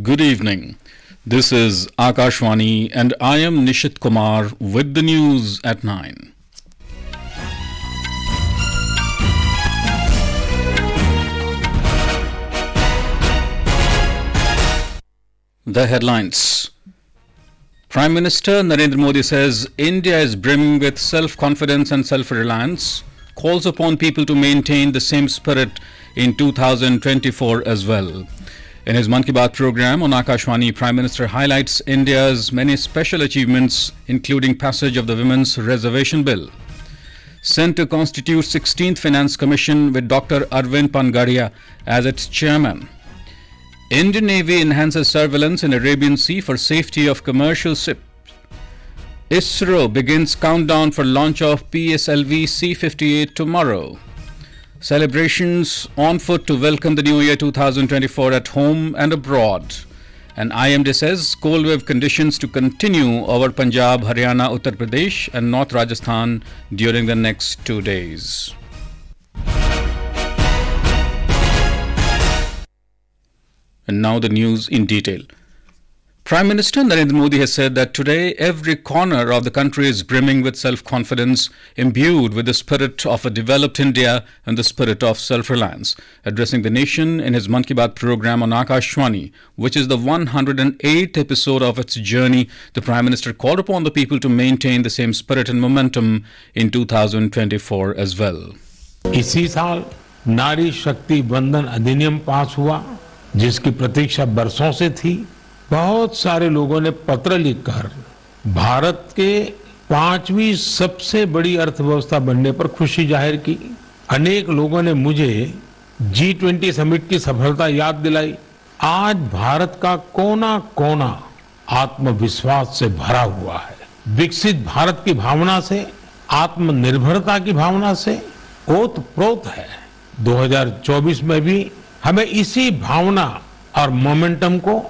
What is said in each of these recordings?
Good evening. This is Akashvani and I am Nishit Kumar with the news at 9. The headlines. Prime Minister Narendra Modi says India is brimming with self-confidence and self-reliance, calls upon people to maintain the same spirit in 2024 as well. In his Mann Ki Baat program on Akashvani, Prime Minister highlights India's many special achievements, including passage of the Women's Reservation Bill. Centre constitutes 16th Finance Commission with Dr Arvind Panagariya as its chairman. Indian Navy enhances surveillance in Arabian Sea for safety of commercial ships. ISRO begins countdown for launch of PSLV C-58 tomorrow. Celebrations on foot to welcome the new year 2024 at home and abroad. And IMD says coldwave conditions to continue over Punjab, Haryana, Uttar Pradesh and North Rajasthan during the next 2 days. And now the news in detail. Prime Minister Narendra Modi has said that today every corner of the country is brimming with self-confidence, imbued with the spirit of a developed India and the spirit of self-reliance. Addressing the nation in his Mann Ki Baat program on Akashvani, which is the 108th episode of its journey, the Prime Minister called upon the people to maintain the same spirit and momentum in 2024 as well. इसी साल नारी शक्ति वंदन अधिनियम पास हुआ, जिसकी प्रतीक्षा बरसों से थी। बहुत सारे लोगों ने पत्र लिखकर भारत के 5वीं सबसे बड़ी अर्थव्यवस्था बनने पर खुशी जाहिर की। अनेक लोगों ने मुझे G20 समिट की सफलता याद दिलाई। आज भारत का कोना कोना आत्मविश्वास से भरा हुआ है। विकसित भारत की भावना से, आत्मनिर्भरता की भावना से ओतप्रोत है। 2024 में भी हमें इसी भावना और मोमेंटम को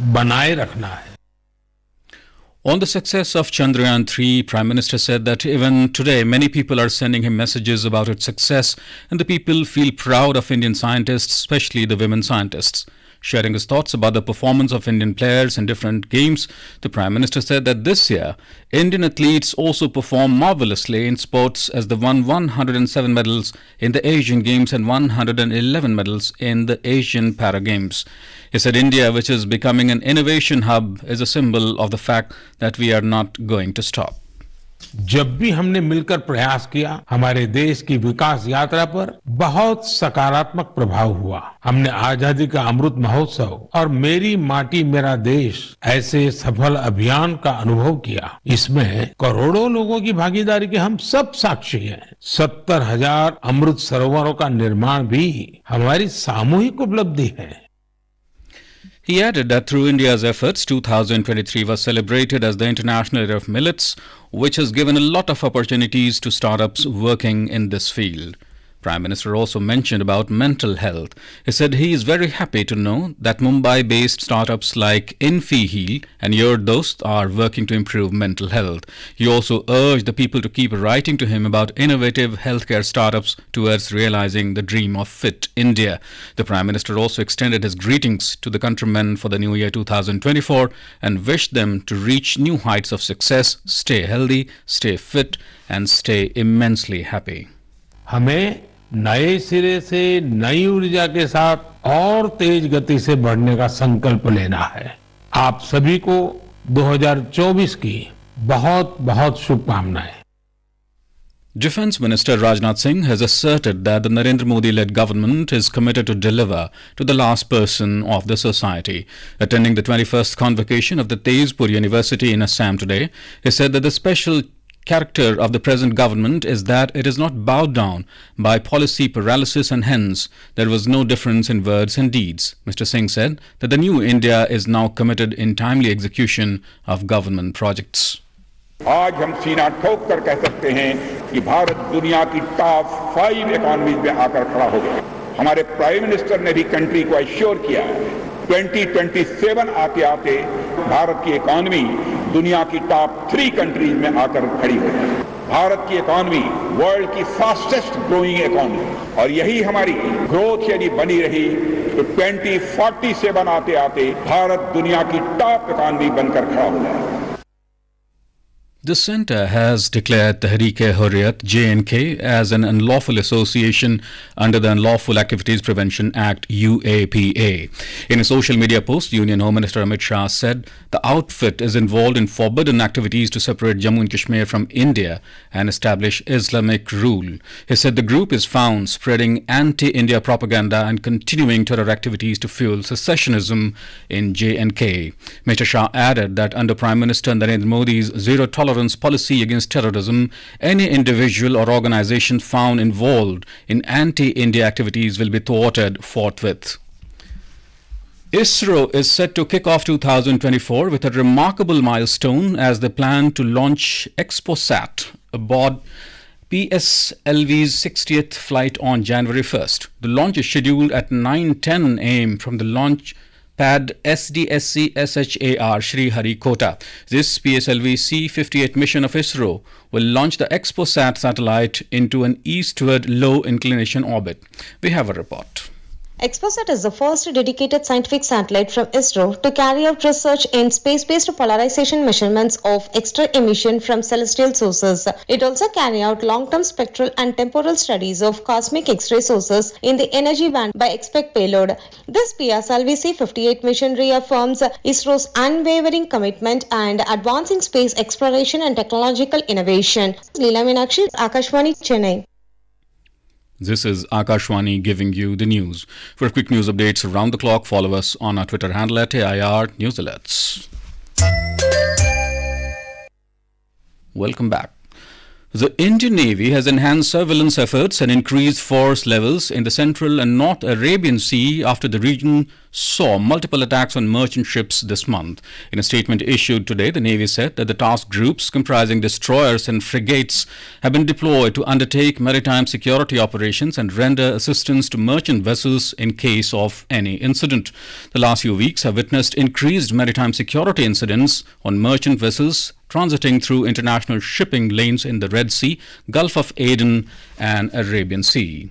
बनाए रखना है। On the success of Chandrayaan-3, Prime Minister said that even today many people are sending him messages about its success and the people feel proud of Indian scientists, especially the women scientists. Sharing his thoughts about the performance of Indian players in different games, the Prime Minister said that this year Indian athletes also performed marvellously in sports as they won 107 medals in the Asian Games and 111 medals in the Asian Para Games. He said India, which is becoming an innovation hub, is a symbol of the fact that we are not going to stop. जब भी हमने मिलकर प्रयास किया, हमारे देश की विकास यात्रा पर बहुत सकारात्मक प्रभाव हुआ। हमने आजादी का अमृत महोत्सव और मेरी माटी मेरा देश ऐसे सफल अभियान का अनुभव किया। इसमें करोड़ों लोगों की भागीदारी के हम सब साक्षी हैं। 70,000 अमृत सरोवरों का निर्माण भी हमारी सामूहिक उपलब्धि है। He added that through India's efforts, 2023 was celebrated as the International Year of Millets, which has given a lot of opportunities to startups working in this field. Prime Minister also mentioned about mental health. He said he is very happy to know that Mumbai-based startups like InfiHeal and Your Dost are working to improve mental health. He also urged the people to keep writing to him about innovative healthcare startups towards realizing the dream of Fit India. The Prime Minister also extended his greetings to the countrymen for the new year 2024 and wished them to reach new heights of success, stay healthy, stay fit and stay immensely happy. हमें नए सिरे से नई ऊर्जा के साथ और तेज गति से बढ़ने का संकल्प लेना है। आप सभी को 2024 की बहुत बहुत शुभकामनाएं। Defence Minister Rajnath Singh has asserted that the Narendra Modi-led government is committed to deliver to the last person of the society. Attending the 21st convocation of the Tezpur University in Assam today, he said that the special character of the present government is that it is not bowed down by policy paralysis and hence there was no difference in words and deeds. Mr. Singh said that the new India is now committed in timely execution of government projects. आज हम सीना ठोक कर कह सकते हैं कि भारत दुनिया की टॉप 5 इकोनॉमीज में आकर खड़ा हो गया। हमारे प्राइम मिनिस्टर ने भी कंट्री को एश्योर किया 2027 आते आते भारत की इकोनॉमी दुनिया की टॉप 3 कंट्रीज में आकर खड़ी हो जाए। भारत की इकॉनमी वर्ल्ड की फास्टेस्ट ग्रोइंग इकॉनमी, और यही हमारी ग्रोथ यदि बनी रही तो 2047 आते आते भारत दुनिया की टॉप इकॉनमी बनकर खड़ा हो जाएगा। The centre has declared Tehreek-e-Hurriyat (J&K) as an unlawful association under the Unlawful Activities Prevention Act (UAPA). In a social media post, Union Home Minister Amit Shah said the outfit is involved in forbidden activities to separate Jammu and Kashmir from India and establish Islamic rule. He said the group is found spreading anti-India propaganda and continuing terror activities to fuel secessionism in J&K. Mr. Shah added that under Prime Minister Narendra Modi's zero tolerance policy against terrorism, any individual or organization found involved in anti-India activities will be thwarted forthwith. ISRO is set to kick off 2024 with a remarkable milestone as they plan to launch ExpoSat aboard PSLV's 60th flight on January 1st. The launch is scheduled at 9:10 a.m. from the launch pad SDSC SHAR Shri Harikota. This PSLV C-58 mission of ISRO will launch the ExpoSat satellite into an eastward low inclination orbit. We have a report. ExpoSat is the first dedicated scientific satellite from ISRO to carry out research in space-based polarization measurements of X-ray emission from celestial sources. It also carries out long-term spectral and temporal studies of cosmic X-ray sources in the energy band by expect payload. This PSLV C-58 mission reaffirms ISRO's unwavering commitment and advancing space exploration and technological innovation. Leela Meenakshi, Akashvani, Chennai. This is Akashvani giving you the news. For quick news updates around the clock, follow us on our Twitter handle at AIR News Alerts. Welcome back. The Indian Navy has enhanced surveillance efforts and increased force levels in the Central and North Arabian Sea after the region saw multiple attacks on merchant ships this month. In a statement issued today, the Navy said that the task groups comprising destroyers and frigates have been deployed to undertake maritime security operations and render assistance to merchant vessels in case of any incident. The last few weeks have witnessed increased maritime security incidents on merchant vessels transiting through international shipping lanes in the Red Sea, Gulf of Aden and Arabian Sea.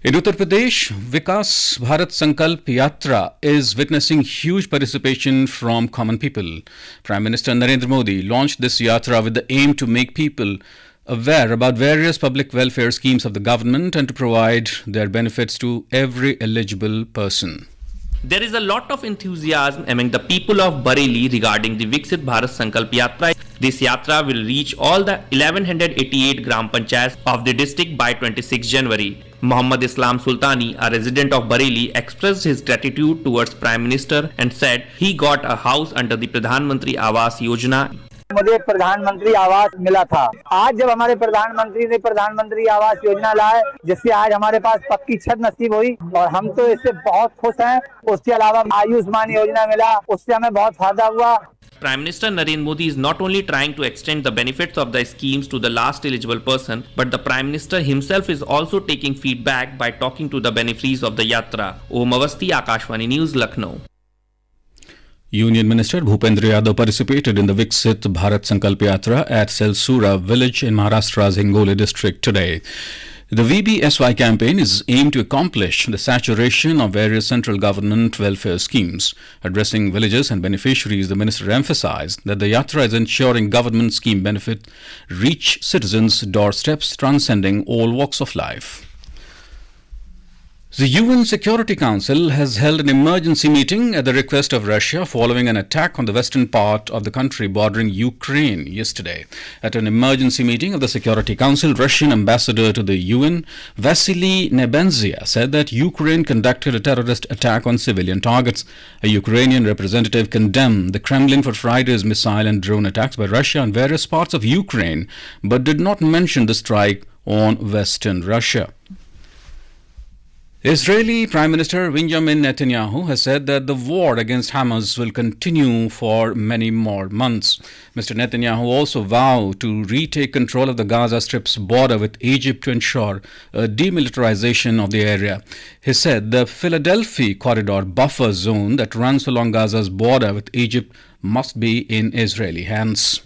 In Uttar Pradesh, Vikas Bharat Sankalp Yatra is witnessing huge participation from common people. Prime Minister Narendra Modi launched this yatra with the aim to make people aware about various public welfare schemes of the government and to provide their benefits to every eligible person. There is a lot of enthusiasm among the people of Bareilly regarding the Viksit Bharat Sankalp Yatra. This yatra will reach all the 1188 Gram Panchayats of the district by 26 January. Muhammad Islam Sultani, a resident of Bareilly, expressed his gratitude towards Prime Minister and said he got a house under the Pradhan Mantri Awas Yojana. मुझे प्रधानमंत्री आवास मिला था। आज जब हमारे प्रधानमंत्री ने प्रधानमंत्री आवास योजना लाए, जिससे आज हमारे पास पक्की छत नसीब हुई और हम तो इससे बहुत खुश हैं। उसके अलावा आयुष्मान योजना मिला, उससे हमें बहुत फायदा हुआ। Prime Minister Narendra Modi is not only trying to extend the benefits of the schemes to the last eligible person, but the Prime Minister himself is also taking feedback by talking to the beneficiaries of the yatra. Om Avasti, Akashvani News, Lucknow. Union Minister Bhupendra Yadav participated in the Viksit Bharat Sankalp Yatra at Selsura village in Maharashtra's Hingoli district today. The VBSY campaign is aimed to accomplish the saturation of various central government welfare schemes. Addressing villagers and beneficiaries, the minister emphasized that the yatra is ensuring government scheme benefit reach citizens' doorsteps, transcending all walks of life. The UN Security Council has held an emergency meeting at the request of Russia following an attack on the western part of the country bordering Ukraine yesterday. At an emergency meeting of the Security Council, Russian ambassador to the UN, Vasily Nebenzia, said that Ukraine conducted a terrorist attack on civilian targets. A Ukrainian representative condemned the Kremlin for Friday's missile and drone attacks by Russia on various parts of Ukraine, but did not mention the strike on western Russia. Israeli Prime Minister Benjamin Netanyahu has said that the war against Hamas will continue for many more months. Mr. Netanyahu also vowed to retake control of the Gaza Strip's border with Egypt to ensure a demilitarization of the area. He said the Philadelphia corridor buffer zone that runs along Gaza's border with Egypt must be in Israeli hands.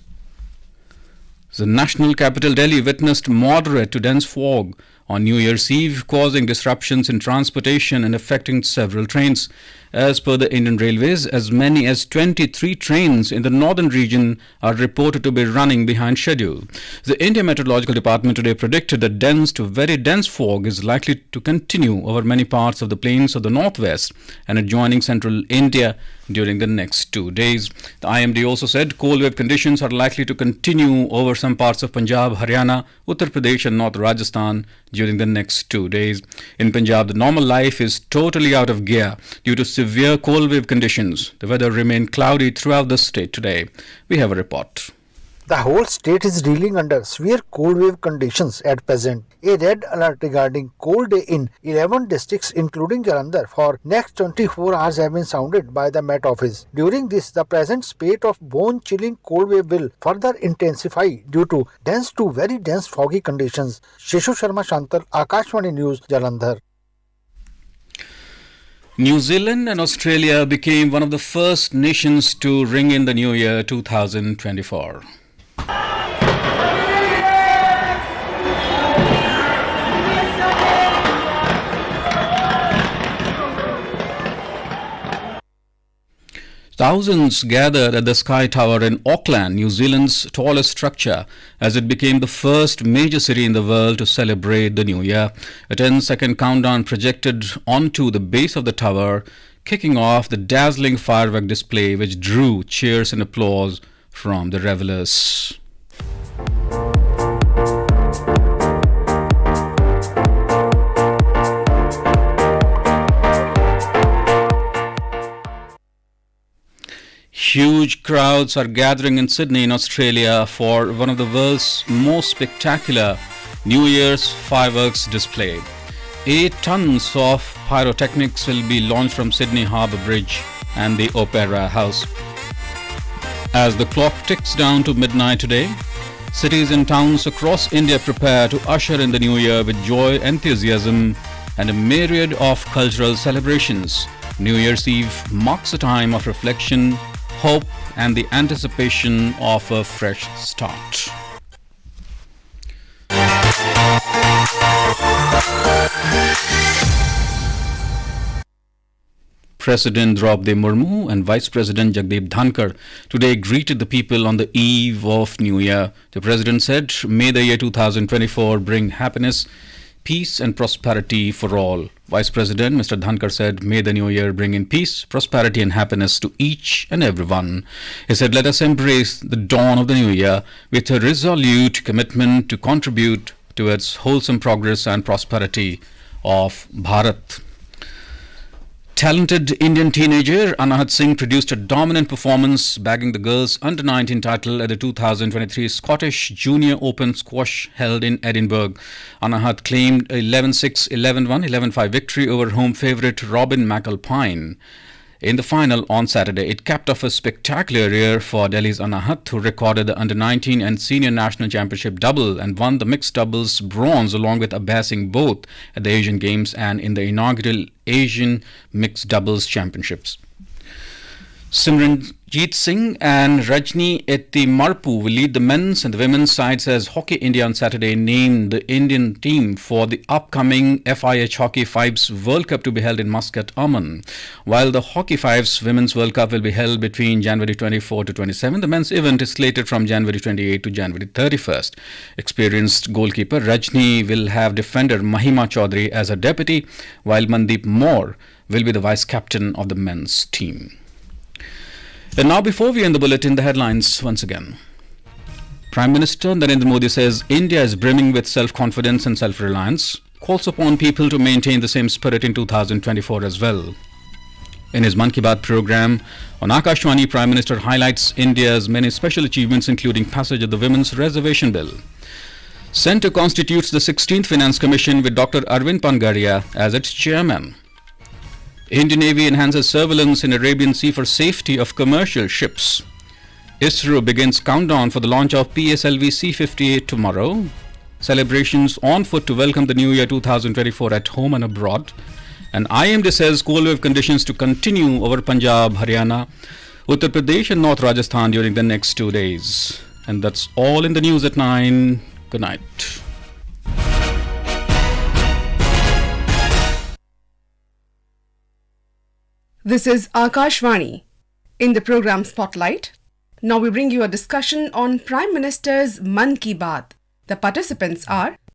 The national capital Delhi witnessed moderate to dense fog on New Year's Eve, causing disruptions in transportation and affecting several trains. As per the Indian Railways, as many as 23 trains in the northern region are reported to be running behind schedule. The India Meteorological Department today predicted that dense to very dense fog is likely to continue over many parts of the plains of the northwest and adjoining central India during the next 2 days. The IMD also said cold wave conditions are likely to continue over some parts of Punjab, Haryana, Uttar Pradesh and North Rajasthan during the next 2 days. In Punjab, the normal life is totally out of gear due to severe cold wave conditions. The weather remained cloudy throughout the state today. We have a report. The whole state is reeling under severe cold wave conditions at present. A red alert regarding cold day in 11 districts including Jalandhar for next 24 hours have been sounded by the Met Office. During this, the present spate of bone-chilling cold wave will further intensify due to dense to very dense foggy conditions. Shishu Sharma Shantal, Akashvani News, Jalandhar. New Zealand and Australia became one of the first nations to ring in the new year 2024. Thousands gathered at the Sky Tower in Auckland, New Zealand's tallest structure, as it became the first major city in the world to celebrate the new year. A 10-second countdown projected onto the base of the tower, kicking off the dazzling firework display which drew cheers and applause from the revelers. Huge crowds are gathering in Sydney in Australia for one of the world's most spectacular New Year's fireworks display. 8 tons of pyrotechnics will be launched from Sydney Harbour Bridge and the Opera House. As the clock ticks down to midnight today, cities and towns across India prepare to usher in the new year with joy, enthusiasm and a myriad of cultural celebrations. New Year's Eve marks a time of reflection, hope and the anticipation of a fresh start. President Draupadi Murmu and Vice President Jagdeep Dhankar today greeted the people on the eve of New Year. The President said, "May the year 2024 bring happiness, peace and prosperity for all." Vice President Mr. Dhankar said, "May the new year bring in peace, prosperity and happiness to each and everyone." He said, "Let us embrace the dawn of the new year with a resolute commitment to contribute towards wholesome progress and prosperity of Bharat." Talented Indian teenager Anahat Singh produced a dominant performance, bagging the girls' under-19 title at the 2023 Scottish Junior Open Squash held in Edinburgh. Anahat claimed a 11-6, 11-1, 11-5 victory over home favourite Robin McAlpine. In the final on Saturday, it capped off a spectacular year for Delhi's Anahat, who recorded the under-19 and senior national championship double and won the mixed doubles bronze along with Abbas Singh both at the Asian Games and in the inaugural Asian Mixed Doubles Championships. Simranjeet Singh and Rajni Ettimarpu will lead the men's and the women's sides as Hockey India on Saturday named the Indian team for the upcoming FIH Hockey Fives World Cup to be held in Muscat, Oman. While the Hockey Fives Women's World Cup will be held between January 24 to 27, the men's event is slated from January 28 to January 31st. Experienced goalkeeper Rajni will have defender Mahima Chaudhary as her deputy, while Mandeep Moore will be the vice captain of the men's team. And now, before we end the bulletin, the headlines once again. Prime Minister Narendra Modi says India is brimming with self-confidence and self-reliance, calls upon people to maintain the same spirit in 2024 as well. In his Mann Ki Baat program on Akashvani, Prime Minister highlights India's many special achievements, including passage of the Women's Reservation Bill. Centre constitutes the 16th Finance Commission with Dr Arvind Panagariya as its chairman. Indian Navy enhances surveillance in Arabian Sea for safety of commercial ships. ISRO begins countdown for the launch of PSLV C-58 tomorrow. Celebrations on foot to welcome the new year 2024 at home and abroad. And IMD says cold wave conditions to continue over Punjab, Haryana, Uttar Pradesh and North Rajasthan during the next 2 days. And that's all in the news at 9. Good night. This is Akashvani. In the program Spotlight, now we bring you a discussion on Prime Minister's Mann Ki Baat. The participants are